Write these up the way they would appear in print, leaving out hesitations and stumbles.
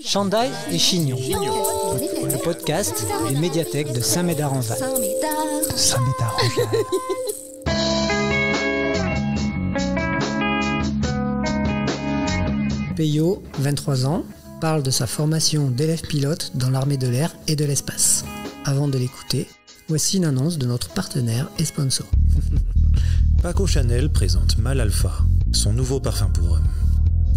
Chandail et Chignon, le podcast des médiathèques de Saint-Médard-en-Val. Peyo, 23 ans, parle de sa formation d'élève pilote dans l'armée de l'air et de l'espace. Avant de l'écouter, voici une annonce de notre partenaire et sponsor. Paco Chanel présente Mal Alpha, son nouveau parfum pour homme.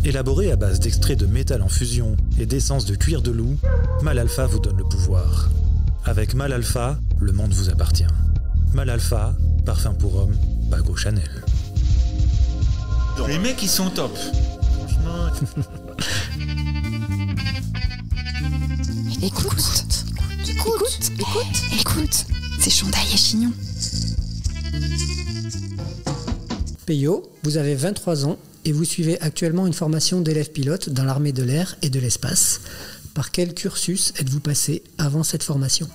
Élaboré à base d'extraits de métal en fusion et d'essence de cuir de loup, Mal Alpha vous donne le pouvoir. Avec Mal Alpha, le monde vous appartient. Mal Alpha, parfum pour homme, Paco Chanel. Les mecs, ils sont top. Franchement. Écoute, c'est Chandail et Chignon. Peyo, vous avez 23 ans et vous suivez actuellement une formation d'élève pilote dans l'armée de l'air et de l'espace. Par quel cursus êtes-vous passé avant cette formation ?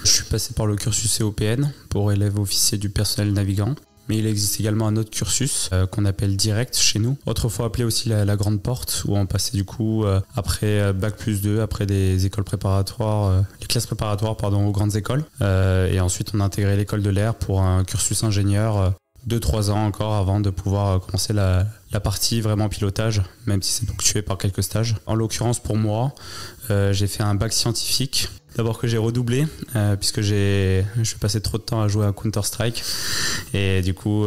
Je suis passé par le cursus COPN pour élève officier du personnel navigant. Mais il existe également un autre cursus qu'on appelle direct chez nous, autrefois appelé aussi la grande porte, où on passait du coup après Bac+2, après des écoles préparatoires, les classes préparatoires aux grandes écoles. Et ensuite on a intégré l'école de l'air pour un cursus ingénieur 2-3 ans encore avant de pouvoir commencer la partie vraiment pilotage, même si c'est ponctué par quelques stages. En l'occurrence pour moi, j'ai fait un bac scientifique. D'abord que j'ai redoublé, puisque je suis passé trop de temps à jouer à Counter-Strike. Et du coup,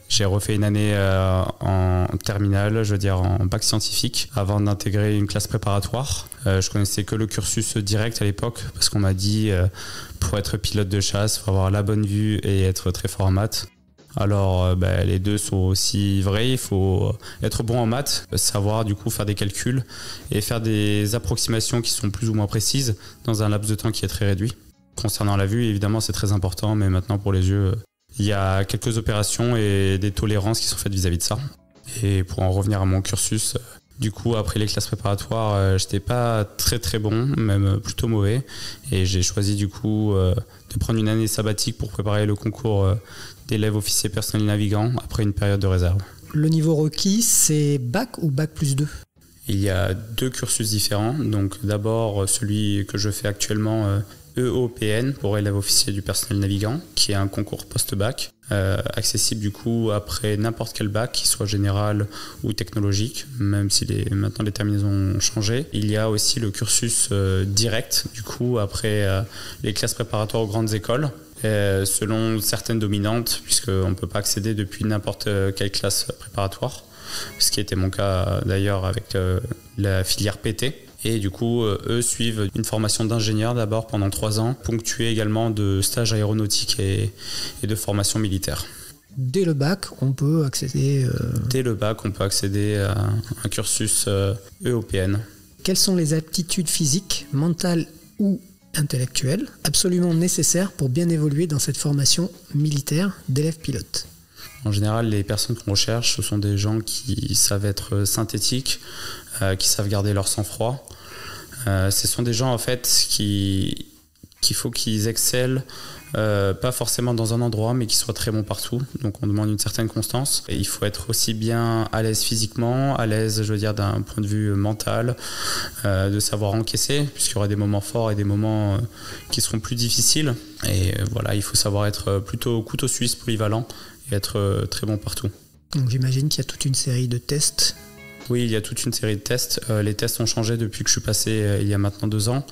j'ai refait une année en terminale, en bac scientifique, avant d'intégrer une classe préparatoire. Je connaissais que le cursus direct à l'époque, parce qu'on m'a dit, pour être pilote de chasse, il faut avoir la bonne vue et être très fort en maths. Alors les deux sont aussi vrais, il faut être bon en maths, savoir du coup faire des calculs et faire des approximations qui sont plus ou moins précises dans un laps de temps qui est très réduit. Concernant la vue, évidemment c'est très important, mais maintenant pour les yeux, il y a quelques opérations et des tolérances qui sont faites vis-à-vis de ça. Et pour en revenir à mon cursus, du coup après les classes préparatoires, j'étais pas très très bon, même plutôt mauvais, et j'ai choisi du coup de prendre une année sabbatique pour préparer le concours d'élève officier personnel navigant après une période de réserve. Le niveau requis, c'est bac ou bac+2 ? Il y a deux cursus différents. Donc d'abord celui que je fais actuellement, EOPN pour élève officier du personnel navigant, qui est un concours post-bac, accessible du coup après n'importe quel bac, qu'il soit général ou technologique, même si maintenant les terminaisons ont changé. Il y a aussi le cursus direct, du coup après les classes préparatoires aux grandes écoles, selon certaines dominantes, puisqu'on ne peut pas accéder depuis n'importe quelle classe préparatoire, ce qui était mon cas d'ailleurs avec la filière PT. Et du coup, eux suivent une formation d'ingénieur d'abord pendant 3 ans, ponctuée également de stages aéronautiques et de formation militaire. Dès le bac, on peut accéder... Dès le bac, on peut accéder à un cursus EOPN. Quelles sont les aptitudes physiques, mentales ou intellectuelles absolument nécessaires pour bien évoluer dans cette formation militaire d'élève pilote ? En général, les personnes qu'on recherche, ce sont des gens qui savent être synthétiques, qui savent garder leur sang-froid. Ce sont des gens en fait qu'il faut qu'ils excellent, pas forcément dans un endroit, mais qu'ils soient très bons partout. Donc on demande une certaine constance. Et il faut être aussi bien à l'aise physiquement, à l'aise, d'un point de vue mental, de savoir encaisser, puisqu'il y aura des moments forts et des moments qui seront plus difficiles. Et voilà, il faut savoir être plutôt couteau suisse polyvalent et être très bon partout. Donc j'imagine qu'il y a toute une série de tests. Oui, il y a toute une série de tests. Les tests ont changé depuis que je suis passé il y a maintenant 2 ans.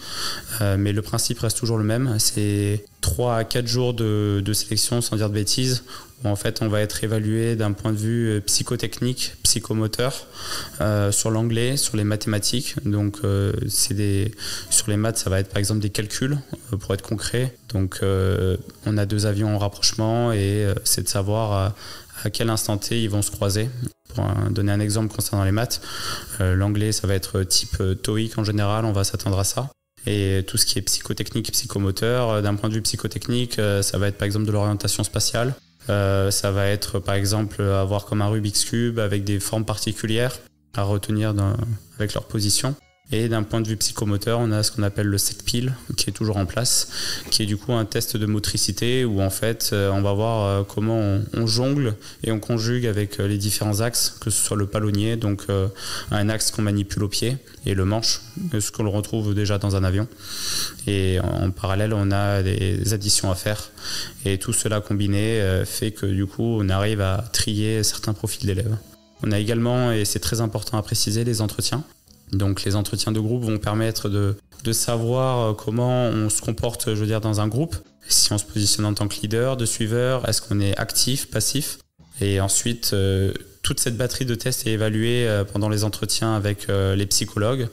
Mais le principe reste toujours le même. C'est 3 à 4 jours de sélection, sans dire de bêtises, où en fait on va être évalué d'un point de vue psychotechnique, psychomoteur, sur l'anglais, sur les mathématiques. Donc sur les maths, ça va être par exemple des calculs, pour être concret. Donc on a 2 avions en rapprochement et c'est de savoir à quel instant T ils vont se croiser. Pour donner un exemple concernant les maths, l'anglais ça va être type TOEIC en général, on va s'attendre à ça. Et tout ce qui est psychotechnique et psychomoteur, d'un point de vue psychotechnique, ça va être par exemple de l'orientation spatiale. Ça va être par exemple avoir comme un Rubik's Cube avec des formes particulières à retenir avec leur position. Et d'un point de vue psychomoteur, on a ce qu'on appelle le SECPIL qui est toujours en place, qui est du coup un test de motricité où en fait on va voir comment on jongle et on conjugue avec les différents axes, que ce soit le palonnier, donc un axe qu'on manipule au pied, et le manche, ce qu'on le retrouve déjà dans un avion. Et en parallèle, on a des additions à faire. Et tout cela combiné fait que du coup, on arrive à trier certains profils d'élèves. On a également, et c'est très important à préciser, les entretiens. Donc les entretiens de groupe vont permettre de savoir comment on se comporte, je veux dire, dans un groupe. Si on se positionne en tant que leader, de suiveur, est-ce qu'on est actif, passif? Et ensuite, toute cette batterie de tests est évaluée pendant les entretiens avec les psychologues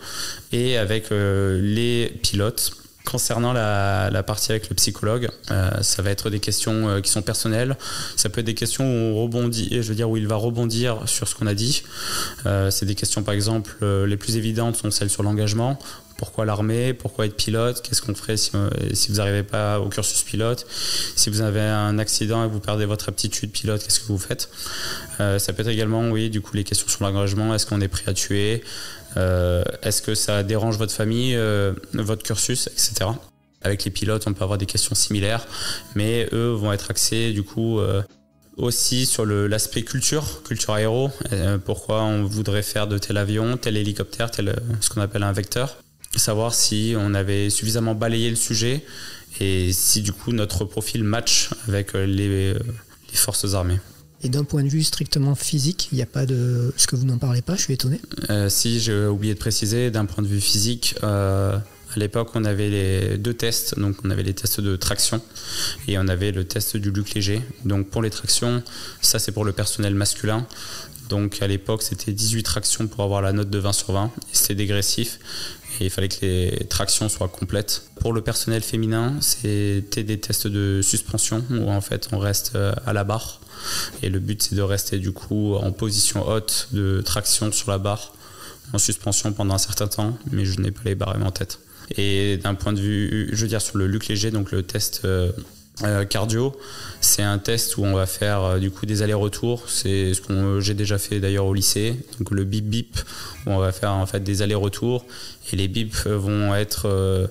et avec les pilotes. Concernant la partie avec le psychologue, ça va être des questions qui sont personnelles. Ça peut être des questions où on rebondit, je veux dire où il va rebondir sur ce qu'on a dit. C'est des questions, par exemple, les plus évidentes sont celles sur l'engagement. Pourquoi l'armée? Pourquoi être pilote? Qu'est-ce qu'on ferait si vous n'arrivez pas au cursus pilote? Si vous avez un accident et que vous perdez votre aptitude pilote, qu'est-ce que vous faites? Ça peut être également, oui, du coup, les questions sur l'engagement. Est-ce qu'on est prêt à tuer? Est-ce que ça dérange votre famille, votre cursus, etc. Avec les pilotes, on peut avoir des questions similaires, mais eux vont être axés du coup aussi sur l'aspect culture aéro. Pourquoi on voudrait faire de tel avion, tel hélicoptère, ce qu'on appelle un vecteur. Savoir si on avait suffisamment balayé le sujet et si du coup notre profil match avec les forces armées. Et d'un point de vue strictement physique, il n'y a pas de... Est-ce que vous n'en parlez pas? Je suis étonné. Si, j'ai oublié de préciser, d'un point de vue physique, à l'époque, on avait les 2 tests. Donc, on avait les tests de traction et on avait le test du luc léger. Donc, pour les tractions, ça, c'est pour le personnel masculin. Donc, à l'époque, c'était 18 tractions pour avoir la note de 20 sur 20. Et c'était dégressif. Et il fallait que les tractions soient complètes. Pour le personnel féminin, c'était des tests de suspension où, en fait, on reste à la barre. Et le but, c'est de rester du coup en position haute de traction sur la barre en suspension pendant un certain temps, mais je n'ai pas les barèmes en tête. Et d'un point de vue, je veux dire sur le luc léger, donc le test cardio, c'est un test où on va faire du coup des allers-retours. C'est ce que j'ai déjà fait d'ailleurs au lycée. Donc le bip bip, où on va faire en fait des allers-retours et les bips vont être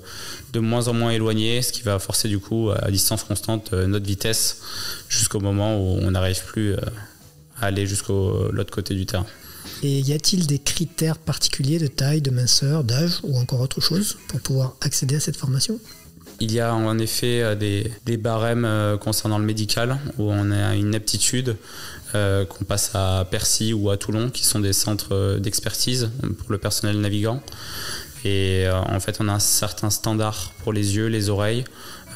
de moins en moins éloignés, ce qui va forcer du coup à distance constante notre vitesse jusqu'au moment où on n'arrive plus à aller jusqu'au l'autre côté du terrain. Et y a-t-il des critères particuliers de taille, de minceur, d'âge ou encore autre chose pour pouvoir accéder à cette formation? Il y a en effet des barèmes concernant le médical où on a une aptitude qu'on passe à Percy ou à Toulon qui sont des centres d'expertise pour le personnel navigant. Et en fait, on a un certain standard pour les yeux, les oreilles,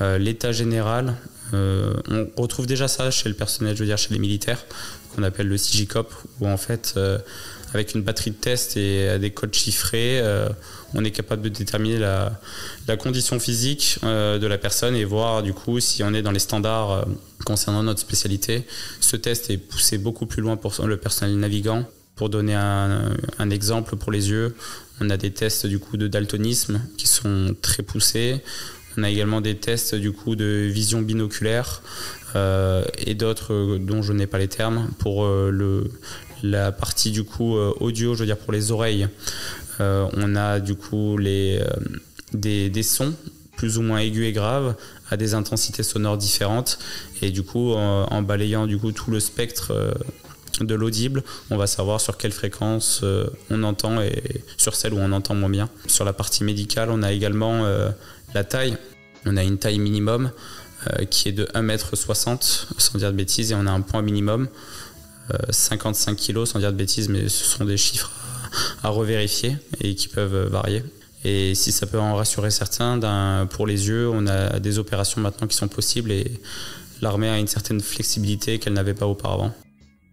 l'état général. On retrouve déjà ça chez le personnel, je veux dire chez les militaires, qu'on appelle le CIGICOP, où en fait, avec une batterie de tests et des codes chiffrés, on est capable de déterminer la condition physique de la personne et voir du coup si on est dans les standards concernant notre spécialité. Ce test est poussé beaucoup plus loin pour le personnel navigant. Pour donner un exemple pour les yeux, on a des tests du coup de daltonisme qui sont très poussés. On a également des tests du coup de vision binoculaire et d'autres dont je n'ai pas les termes pour la partie du coup audio, je veux dire pour les oreilles. On a du coup des sons plus ou moins aigus et graves à des intensités sonores différentes et du coup en balayant du coup tout le spectre de l'audible, on va savoir sur quelle fréquence on entend et sur celle où on entend moins bien. Sur la partie médicale, on a également la taille. On a une taille minimum qui est de 1,60 m, sans dire de bêtises, et on a un poids minimum, 55 kg, sans dire de bêtises, mais ce sont des chiffres à revérifier et qui peuvent varier. Et si ça peut en rassurer certains, pour les yeux, on a des opérations maintenant qui sont possibles et l'armée a une certaine flexibilité qu'elle n'avait pas auparavant.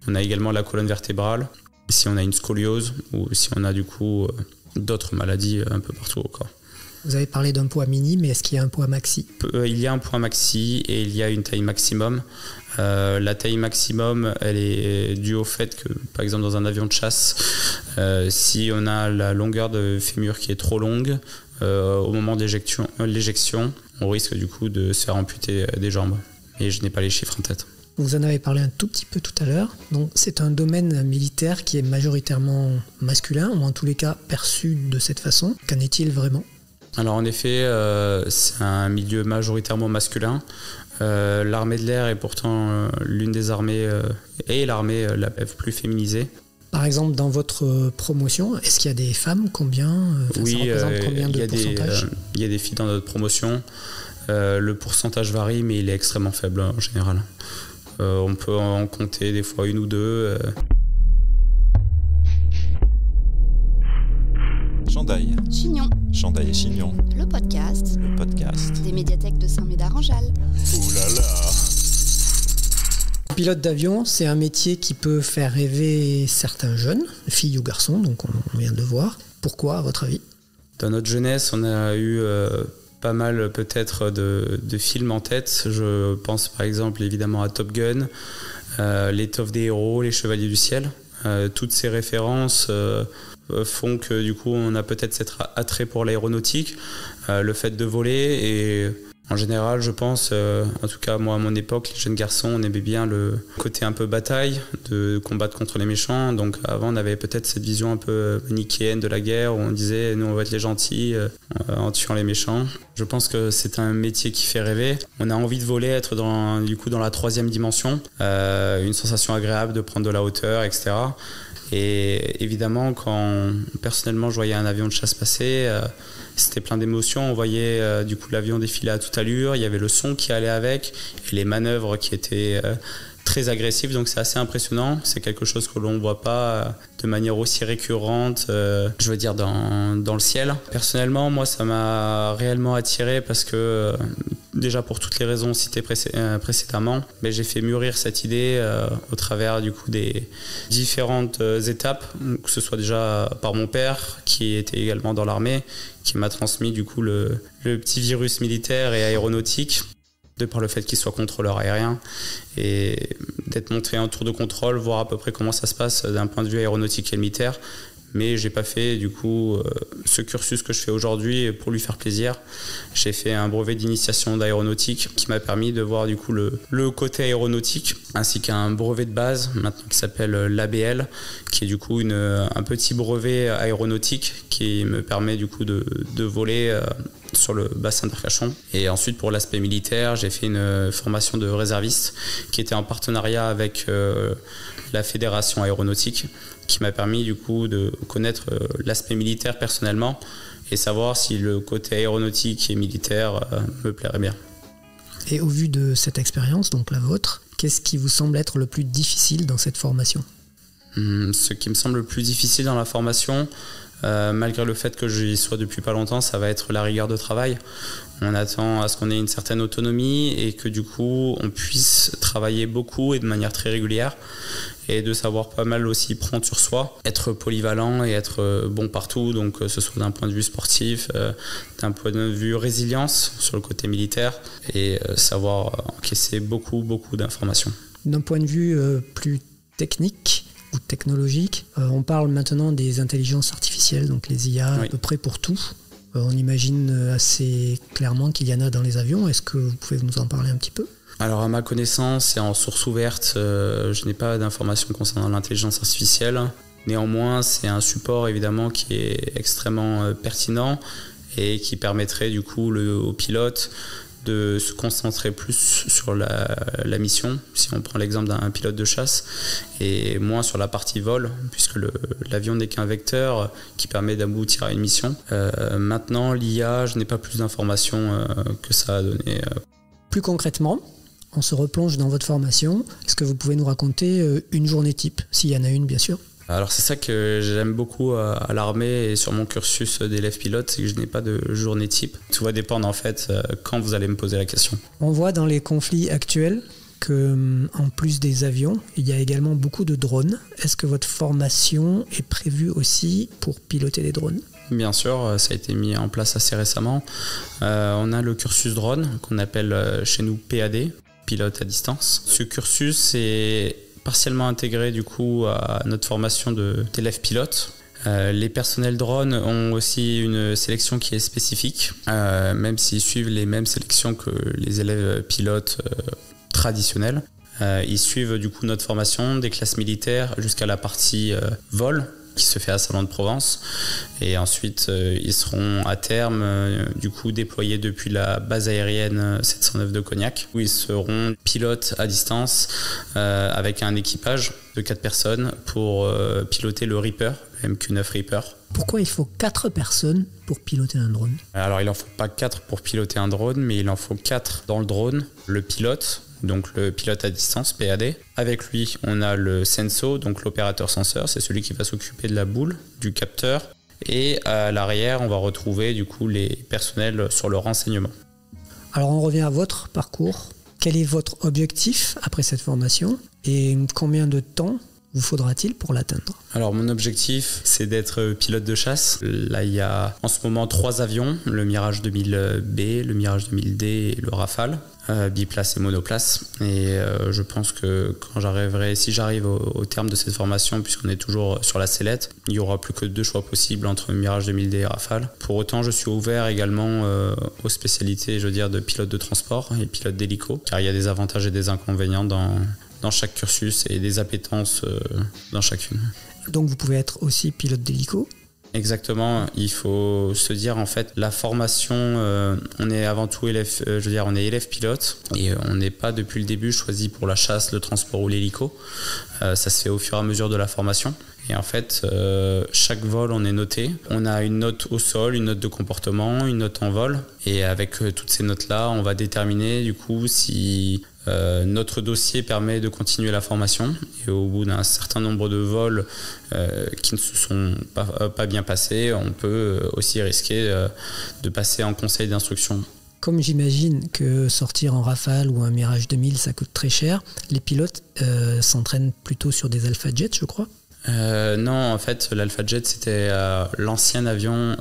On a également la colonne vertébrale, si on a une scoliose ou si on a du coup d'autres maladies un peu partout au corps. Vous avez parlé d'un poids mini, mais est-ce qu'il y a un poids maxi? Il y a un poids maxi et il y a une taille maximum. La taille maximum, elle est due au fait que, par exemple, dans un avion de chasse, si on a la longueur de fémur qui est trop longue, au moment de l'éjection, on risque du coup de se faire amputer des jambes. Et je n'ai pas les chiffres en tête. Vous en avez parlé un tout petit peu tout à l'heure. Donc c'est un domaine militaire qui est majoritairement masculin, ou en tous les cas perçu de cette façon. Qu'en est-il vraiment ? Alors en effet, c'est un milieu majoritairement masculin. L'armée de l'air est pourtant l'une des armées, et l'armée la plus féminisée. Par exemple, dans votre promotion, est-ce qu'il y a des femmes ? Combien ? Oui, ça représente combien de pourcentage ? Il y a des filles dans notre promotion. Le pourcentage varie, mais il est extrêmement faible en général. On peut en compter des fois une ou deux. Chandail. Chignon, Chandail et Chignon. le podcast Le podcast. des médiathèques de Saint-Médard-en-Jalles. Ouh là là. Pilote d'avion, c'est un métier qui peut faire rêver certains jeunes, filles ou garçons, donc on vient de le voir. Pourquoi, à votre avis ? Dans notre jeunesse, on a eu pas mal peut-être de films en tête. Je pense par exemple évidemment à Top Gun, L'étoffe des héros, Les Chevaliers du ciel. Toutes ces références font que du coup on a peut-être cet attrait pour l'aéronautique, le fait de voler, et en général je pense, en tout cas moi à mon époque, les jeunes garçons on aimait bien le côté un peu bataille, de combattre contre les méchants. Donc avant on avait peut-être cette vision un peu manichéenne de la guerre où on disait nous on va être les gentils en tuant les méchants. Je pense que c'est un métier qui fait rêver. On a envie de voler, être dans la 3e dimension, une sensation agréable de prendre de la hauteur, etc. Et évidemment, quand personnellement je voyais un avion de chasse passer, c'était plein d'émotions. On voyait l'avion défiler à toute allure, il y avait le son qui allait avec et les manœuvres qui étaient très agressives. Donc c'est assez impressionnant. C'est quelque chose que l'on ne voit pas de manière aussi récurrente, dans le ciel. Personnellement, moi, ça m'a réellement attiré parce que déjà pour toutes les raisons citées précédemment, mais j'ai fait mûrir cette idée au travers des différentes étapes, que ce soit déjà par mon père qui était également dans l'armée, qui m'a transmis le petit virus militaire et aéronautique, de par le fait qu'il soit contrôleur aérien, et d'être monté en tour de contrôle, voir à peu près comment ça se passe d'un point de vue aéronautique et militaire. Mais j'ai pas fait ce cursus que je fais aujourd'hui pour lui faire plaisir. J'ai fait un brevet d'initiation d'aéronautique qui m'a permis de voir le côté aéronautique, ainsi qu'un brevet de base maintenant qui s'appelle l'ABL, qui est un petit brevet aéronautique qui me permet de voler sur le bassin d'Arcachon. Et ensuite pour l'aspect militaire, j'ai fait une formation de réserviste qui était en partenariat avec la fédération aéronautique, qui m'a permis de connaître l'aspect militaire personnellement et savoir si le côté aéronautique et militaire me plairait bien. Et au vu de cette expérience, donc la vôtre, qu'est-ce qui vous semble être le plus difficile dans cette formation ? Ce qui me semble le plus difficile dans la formation, malgré le fait que j'y sois depuis pas longtemps, ça va être la rigueur de travail. On attend à ce qu'on ait une certaine autonomie et que on puisse travailler beaucoup et de manière très régulière, et de savoir pas mal aussi prendre sur soi, être polyvalent et être bon partout, donc que ce soit d'un point de vue sportif, d'un point de vue résilience sur le côté militaire, et savoir encaisser beaucoup d'informations. D'un point de vue plus technique ou technologique, on parle maintenant des intelligences artificielles, donc les IA, oui, à peu près pour tout. On imagine assez clairement qu'il y en a dans les avions. Est-ce que vous pouvez nous en parler un petit peu ? Alors à ma connaissance et en source ouverte, je n'ai pas d'informations concernant l'intelligence artificielle. Néanmoins, c'est un support évidemment qui est extrêmement pertinent et qui permettrait au pilote de se concentrer plus sur la mission, si on prend l'exemple d'un pilote de chasse, et moins sur la partie vol, puisque l'avion n'est qu'un vecteur qui permet d'aboutir à une mission. Maintenant, l'IA, je n'ai pas plus d'informations que ça à donner. Plus concrètement, on se replonge dans votre formation. Est-ce que vous pouvez nous raconter une journée type, s'il y en a une, bien sûr ? Alors c'est ça que j'aime beaucoup à l'armée et sur mon cursus d'élève pilote, c'est que je n'ai pas de journée type. Tout va dépendre en fait quand vous allez me poser la question. On voit dans les conflits actuels qu'en plus des avions, il y a également beaucoup de drones. Est-ce que votre formation est prévue aussi pour piloter les drones ? Bien sûr, ça a été mis en place assez récemment. On a le cursus drone qu'on appelle chez nous PAD, pilote à distance. Ce cursus est partiellement intégré à notre formation d'élèves pilotes. Les personnels drones ont aussi une sélection qui est spécifique, même s'ils suivent les mêmes sélections que les élèves pilotes traditionnels. Ils suivent du coup notre formation des classes militaires jusqu'à la partie vol qui se fait à Salon de Provence, et ensuite ils seront à terme du coup déployés depuis la base aérienne 709 de Cognac, où ils seront pilotes à distance avec un équipage de 4 personnes pour piloter le Reaper, le MQ-9 Reaper. Pourquoi il faut 4 personnes pour piloter un drone? Alors il en faut pas 4 pour piloter un drone, mais il en faut 4 dans le drone. Le pilote, donc le pilote à distance, PAD. Avec lui, on a le Senso, donc l'opérateur senseur, c'est celui qui va s'occuper de la boule, du capteur. Et à l'arrière, on va retrouver du coup les personnels sur le renseignement. Alors on revient à votre parcours. Quel est votre objectif après cette formation et combien de temps vous faudra-t-il pour l'atteindre? Alors mon objectif, c'est d'être pilote de chasse. Là, il y a en ce moment 3 avions, le Mirage 2000B, le Mirage 2000D et le Rafale, biplace et monoplace. Et je pense que quand si j'arrive au terme de cette formation, puisqu'on est toujours sur la sellette, il n'y aura plus que 2 choix possibles entre Mirage 2000D et Rafale. Pour autant, je suis ouvert également aux spécialités, de pilote de transport et pilote d'hélico, car il y a des avantages et des inconvénients dans chaque cursus et des appétences dans chacune. Donc vous pouvez être aussi pilote d'hélico? Exactement, il faut se dire en fait la formation, on est avant tout on est élève pilote et on n'est pas depuis le début choisi pour la chasse, le transport ou l'hélico. Ça se fait au fur et à mesure de la formation. Et en fait, chaque vol, on est noté. On a une note au sol, une note de comportement, une note en vol. Et avec toutes ces notes-là, on va déterminer du coup si notre dossier permet de continuer la formation. Et au bout d'un certain nombre de vols qui ne se sont pas bien passés, on peut aussi risquer de passer en conseil d'instruction. Comme j'imagine que sortir en Rafale ou un Mirage 2000, ça coûte très cher, les pilotes s'entraînent plutôt sur des Alpha Jet, je crois? Non, en fait, l'Alpha Jet, c'était l'ancien avion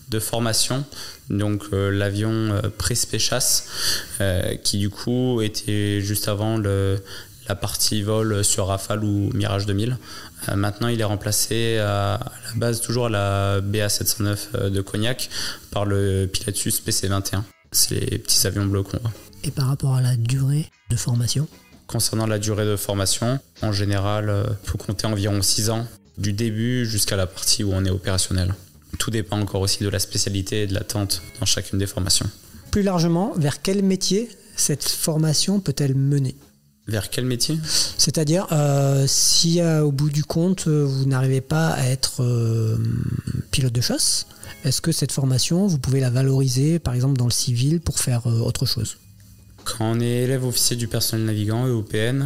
de formation, donc l'avion pré-spé chasse, qui du coup était juste avant la partie vol sur Rafale ou Mirage 2000. Maintenant, il est remplacé à la base, toujours à la BA709 de Cognac, par le Pilatus PC-21. C'est les petits avions bleus qu'on voit. Et par rapport à la durée de formation? Concernant la durée de formation, en général, il faut compter environ 6 ans, du début jusqu'à la partie où on est opérationnel. Tout dépend encore aussi de la spécialité et de l'attente dans chacune des formations. Plus largement, vers quel métier cette formation peut-elle mener? Vers quel métier? C'est-à-dire, si au bout du compte, vous n'arrivez pas à être pilote de chasse, est-ce que cette formation, vous pouvez la valoriser, par exemple, dans le civil pour faire autre chose? Quand on est élève officier du personnel navigant, EOPN,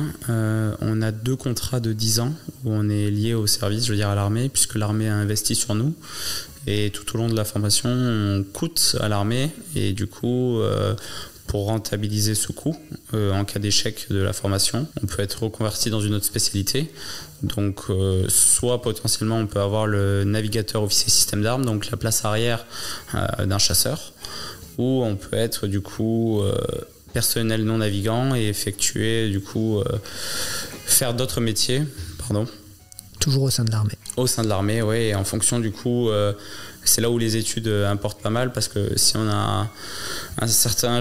on a 2 contrats de 10 ans où on est lié au service, à l'armée, puisque l'armée a investi sur nous. Et tout au long de la formation, on coûte à l'armée et du coup, pour rentabiliser ce coût, en cas d'échec de la formation, on peut être reconverti dans une autre spécialité. Donc, soit potentiellement, on peut avoir le navigateur officier système d'armes, donc la place arrière d'un chasseur, ou on peut être du coup personnel non navigant et effectuer du coup faire d'autres métiers, Toujours au sein de l'armée. Au sein de l'armée, oui. Et en fonction du coup, c'est là où les études importent pas mal parce que si on a un certain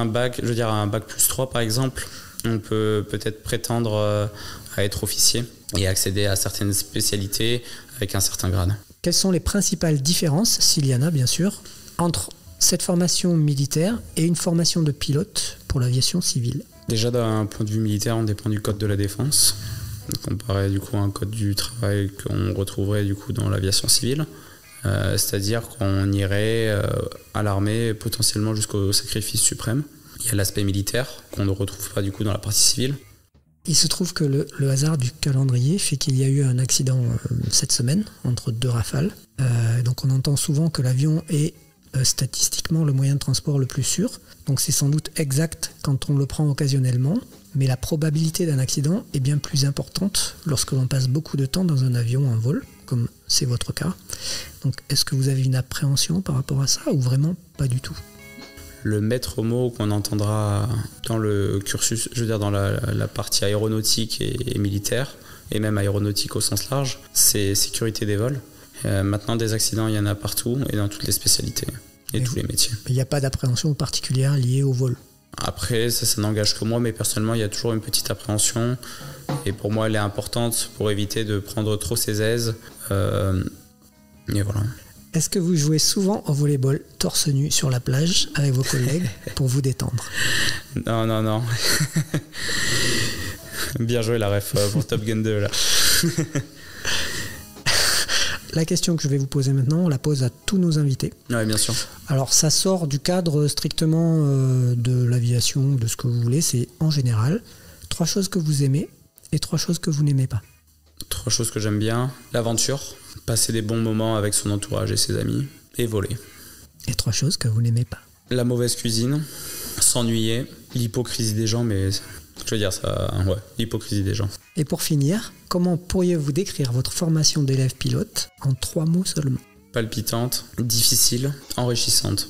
bac, un bac plus 3 par exemple, on peut peut-être prétendre à être officier et accéder à certaines spécialités avec un certain grade. Quelles sont les principales différences, s'il y en a bien sûr, entre cette formation militaire et une formation de pilote pour l'aviation civile? Déjà d'un point de vue militaire, on dépend du code de la défense, comparé du coup à un code du travail qu'on retrouverait du coup dans l'aviation civile. C'est-à-dire qu'on irait à l'armée potentiellement jusqu'au sacrifice suprême. Il y a l'aspect militaire qu'on ne retrouve pas du coup dans la partie civile. Il se trouve que le hasard du calendrier fait qu'il y a eu un accident cette semaine entre 2 Rafales. Donc on entend souvent que l'avion est statistiquement le moyen de transport le plus sûr. Donc c'est sans doute exact quand on le prend occasionnellement, mais la probabilité d'un accident est bien plus importante lorsque l'on passe beaucoup de temps dans un avion en vol, comme c'est votre cas. Donc est-ce que vous avez une appréhension par rapport à ça ou vraiment pas du tout? Le maître mot qu'on entendra dans le cursus, dans la partie aéronautique et militaire, et même aéronautique au sens large, c'est sécurité des vols. Maintenant, des accidents, il y en a partout et dans toutes les spécialités et tous les métiers. Il n'y a pas d'appréhension particulière liée au vol? Après, ça n'engage que moi, mais personnellement, il y a toujours une petite appréhension. Et pour moi, elle est importante pour éviter de prendre trop ses aises. Et voilà. Est-ce que vous jouez souvent au volleyball torse nu sur la plage avec vos collègues pour vous détendre? Non. Bien joué la ref pour Top Gun 2 là. La question que je vais vous poser maintenant, on la pose à tous nos invités. Oui, bien sûr. Alors ça sort du cadre strictement de l'aviation, de ce que vous voulez, c'est en général 3 choses que vous aimez et 3 choses que vous n'aimez pas. 3 choses que j'aime bien: l'aventure, passer des bons moments avec son entourage et ses amis, et voler. Et 3 choses que vous n'aimez pas. La mauvaise cuisine, s'ennuyer, l'hypocrisie des gens, mais je veux dire ça, ouais, l'hypocrisie des gens. Et pour finir, comment pourriez-vous décrire votre formation d'élève pilote en 3 mots seulement? Palpitante, difficile, enrichissante.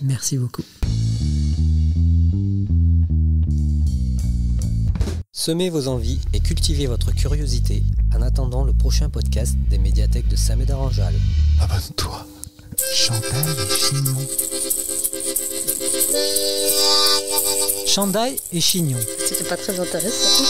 Merci beaucoup. Semez vos envies et cultivez votre curiosité en attendant le prochain podcast des médiathèques de Saint-Médard-en-Jalles. Abonne-toi. Chandail et chignon. Chandail et chignon. C'était pas très intéressant.